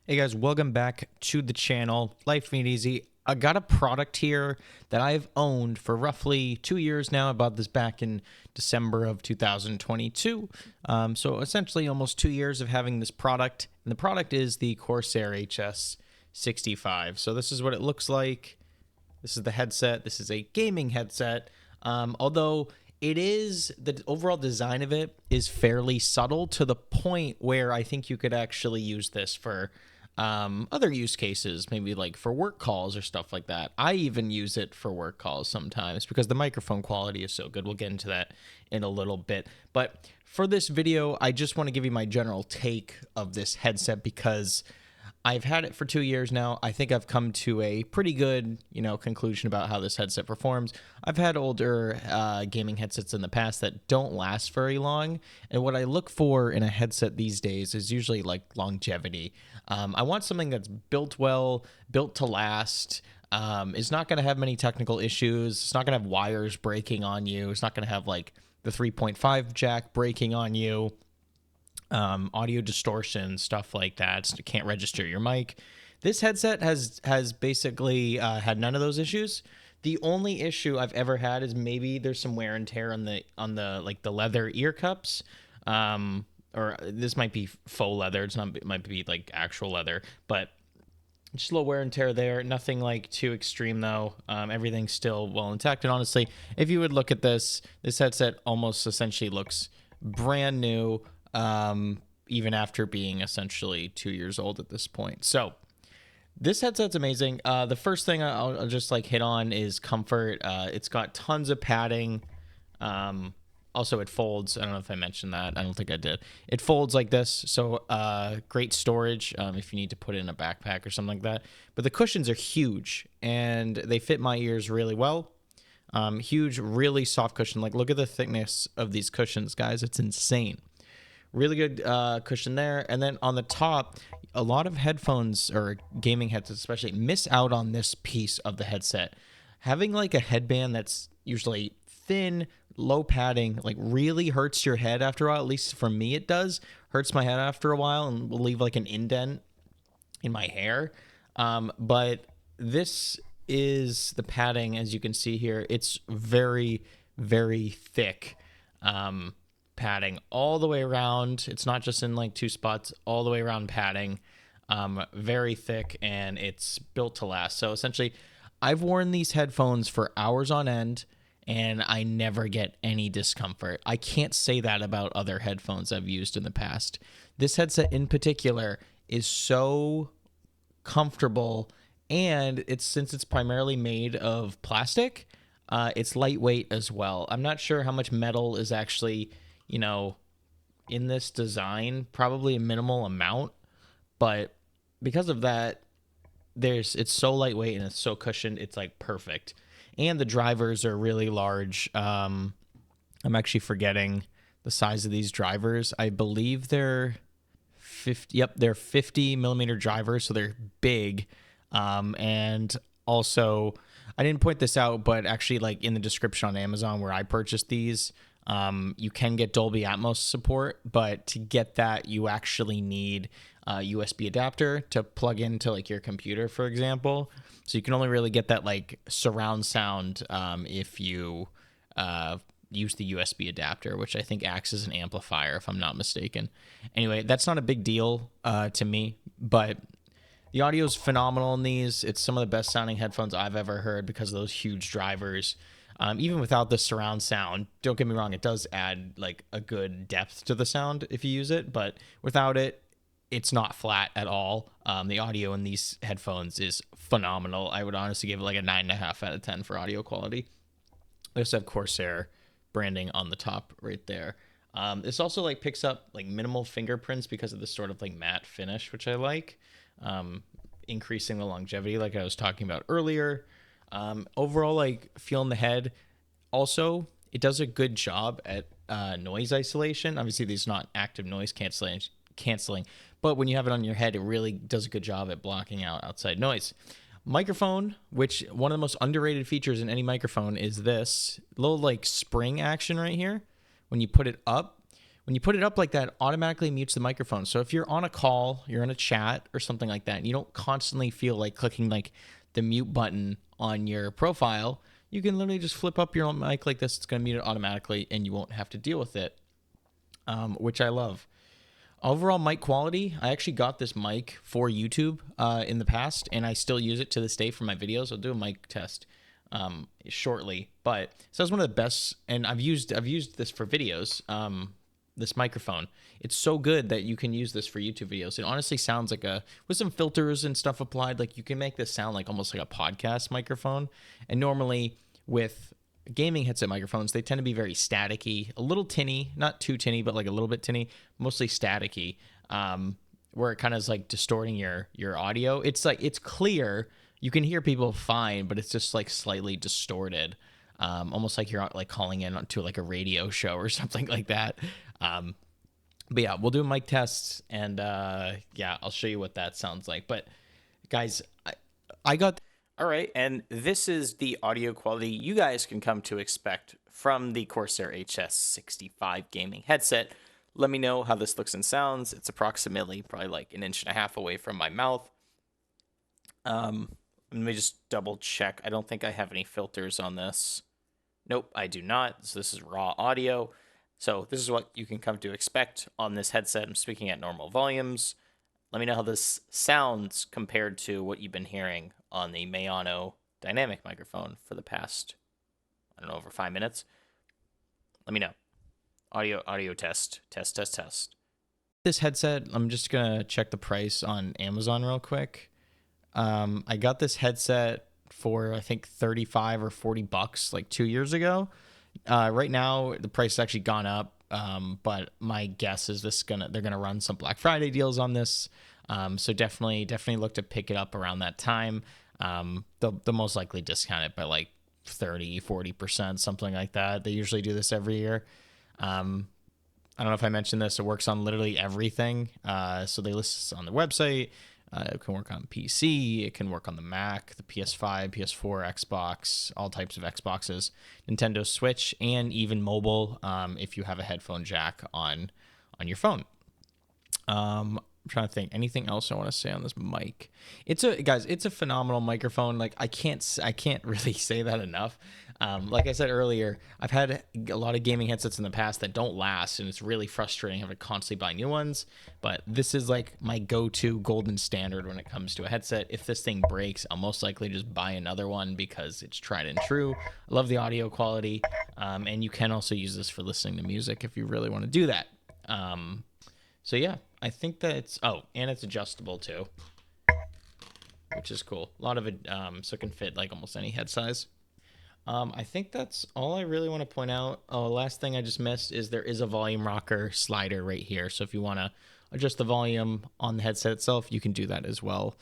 Hey guys, welcome back to the channel. Life Made Easy. I got a product here that I've owned for roughly 2 years now. I bought this back in December of 2022. So essentially almost 2 years of having this product. And the product is the Corsair HS65. So this is what it looks like. This is the headset. This is a gaming headset. Although the overall design of it is fairly subtle to the point where I think you could actually use this for other use cases, maybe like for work calls or stuff like that. I even use it for work calls sometimes because the microphone quality is so good. We'll get into that in a little bit. But for this video, I just want to give you my general take of this headset because I've had it for 2 years now. I think I've come to a pretty good, conclusion about how this headset performs. I've had older gaming headsets in the past that don't last very long, and what I look for in a headset these days is usually like longevity. I want something that's built well, built to last. It's not going to have many technical issues. It's not going to have wires breaking on you. It's not going to have like the 3.5 jack breaking on you. Audio distortion, stuff like that. So it can't register your mic. This headset has basically had none of those issues. The only issue I've ever had is maybe there's some wear and tear on the like the leather ear cups. Or this might be faux leather. It might be like actual leather, but just a little wear and tear there. Nothing like too extreme though. Everything's still well intact. And honestly, if you would look at this headset almost essentially looks brand new. Even after being essentially 2 years old at this point. So this headset's amazing. The first thing I'll just like hit on is comfort. It's got tons of padding. Also it folds. I don't know if I mentioned that. I don't think I did. It folds like this. So, great storage, if you need to put it in a backpack or something like that. But the cushions are huge and they fit my ears really well. Huge, really soft cushion. Like look at the thickness of these cushions, guys. It's insane. Really good cushion there. And then on the top, a lot of headphones or gaming headsets especially miss out on this piece of the headset. Having like a headband that's usually thin, low padding, like really hurts your head after a while. At least for me it does. Hurts my head after a while and will leave like an indent in my hair. But this is the padding, as you can see here. It's very, very thick. Padding all the way around. It's not just in like two spots, all the way around padding. Very thick, and it's built to last. So essentially, I've worn these headphones for hours on end and I never get any discomfort. I can't say that about other headphones I've used in the past. This headset in particular is so comfortable, and since it's primarily made of plastic, it's lightweight as well. I'm not sure how much metal is actually in this design, probably a minimal amount, but because of that, it's so lightweight and it's so cushioned, it's like perfect. And the drivers are really large. I'm actually forgetting the size of these drivers. I believe they're 50. Yep, they're 50 millimeter drivers, so they're big. And also, I didn't point this out, but actually, like in the description on Amazon where I purchased these, you can get Dolby Atmos support, but to get that, you actually need a USB adapter to plug into like your computer, for example. So you can only really get that like surround sound if you use the USB adapter, which I think acts as an amplifier, if I'm not mistaken. Anyway, that's not a big deal to me, but the audio is phenomenal in these. It's some of the best sounding headphones I've ever heard because of those huge drivers. Even without the surround sound, don't get me wrong, it does add like a good depth to the sound if you use it, but without it, it's not flat at all. The audio in these headphones is phenomenal. I would honestly give it like a 9.5 out of 10 for audio quality. They also have Corsair branding on the top right there. This also like picks up like minimal fingerprints because of this sort of like matte finish, which I like, increasing the longevity like I was talking about earlier. Overall, like feeling the head. Also, it does a good job at noise isolation. Obviously, there's not active noise canceling, but when you have it on your head, it really does a good job at blocking out outside noise. Microphone, which one of the most underrated features in any microphone is this little like spring action right here. When you put it up, when you put it up like that, automatically mutes the microphone. So if you're on a call, you're in a chat or something like that, and you don't constantly feel like clicking like the mute button on your profile, you can literally just flip up your mic like this. It's going to mute it automatically, and you won't have to deal with it, which I love. Overall mic quality, I actually got this mic for YouTube in the past, and I still use it to this day for my videos. I'll do a mic test shortly, but so it's one of the best, and I've used this for videos. This microphone, it's so good that you can use this for YouTube videos. It honestly sounds like with some filters and stuff applied, like you can make this sound like almost like a podcast microphone. And normally with gaming headset microphones, they tend to be very staticky, a little tinny, not too tinny, but like a little bit tinny, mostly staticky, where it kind of is like distorting your audio. It's like, it's clear, you can hear people fine, but it's just like slightly distorted, almost like you're like calling in to like a radio show or something like that. But yeah, we'll do mic tests, and yeah, I'll show you what that sounds like. But guys, I got all right, and this is the audio quality you guys can come to expect from the Corsair HS65 gaming headset. Let me know how this looks and sounds. It's approximately probably like 1.5 inches away from my mouth. Let me just double check. I don't think I have any filters on this. Nope, I do not. So this is raw audio. So this is what you can come to expect on this headset. I'm speaking at normal volumes. Let me know how this sounds compared to what you've been hearing on the Mayano dynamic microphone for the past, I don't know, over 5 minutes. Let me know. Audio test. This headset, I'm just going to check the price on Amazon real quick. I got this headset for, I think, $35 or $40 like 2 years ago. Right now, the price has actually gone up, but my guess is they're gonna run some Black Friday deals on this. So definitely look to pick it up around that time. They'll most likely discount it by like 30-40%, something like that. They usually do this every year. I don't know if I mentioned this. It works on literally everything. So they list this on their website. It can work on PC, it can work on the Mac, the PS5, PS4, Xbox, all types of Xboxes, Nintendo Switch, and even mobile if you have a headphone jack on your phone. I'm trying to think anything else I want to say on this mic. It's a phenomenal microphone. Like I can't really say that enough. Like I said earlier, I've had a lot of gaming headsets in the past that don't last, and it's really frustrating having to constantly buy new ones. But this is like my go-to golden standard when it comes to a headset. If this thing breaks, I'll most likely just buy another one because it's tried and true. I love the audio quality, and you can also use this for listening to music if you really want to do that. So yeah, I think that and it's adjustable too, which is cool. A lot of it, so it can fit like almost any head size. I think that's all I really want to point out. Last thing I just missed is there is a volume rocker slider right here. So if you want to adjust the volume on the headset itself, you can do that as well.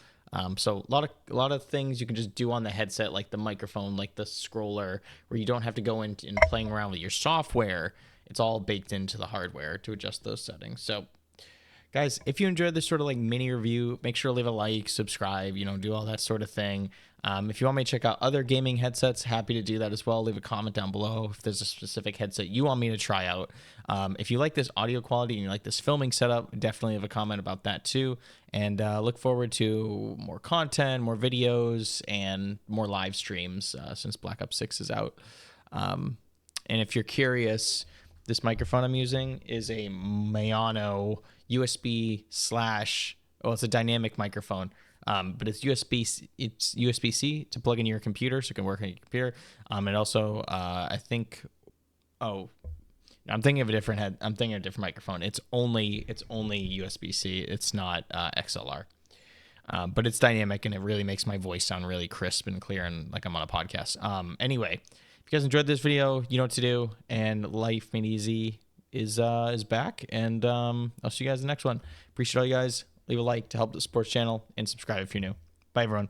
So a lot of things you can just do on the headset, like the microphone, like the scroller, where you don't have to go in and playing around with your software. It's all baked into the hardware to adjust those settings. So guys, if you enjoyed this sort of like mini review, make sure to leave a like, subscribe, do all that sort of thing. If you want me to check out other gaming headsets, happy to do that as well. Leave a comment down below if there's a specific headset you want me to try out. If you like this audio quality and you like this filming setup, definitely have a comment about that too. And look forward to more content, more videos, and more live streams since Black Ops 6 is out. And if you're curious, this microphone I'm using is a Mayano USB/, it's a dynamic microphone, but it's USB-C to plug into your computer, so it can work on your computer. And also, I'm thinking of a different microphone. It's only USB-C. It's not XLR. But it's dynamic, and it really makes my voice sound really crisp and clear, and like I'm on a podcast. Anyway, if you guys enjoyed this video, you know what to do, and Life Made Easy is back, and I'll see you guys in the next one. Appreciate all you guys. Leave a like to help the sports channel, and subscribe if you're new. Bye, everyone.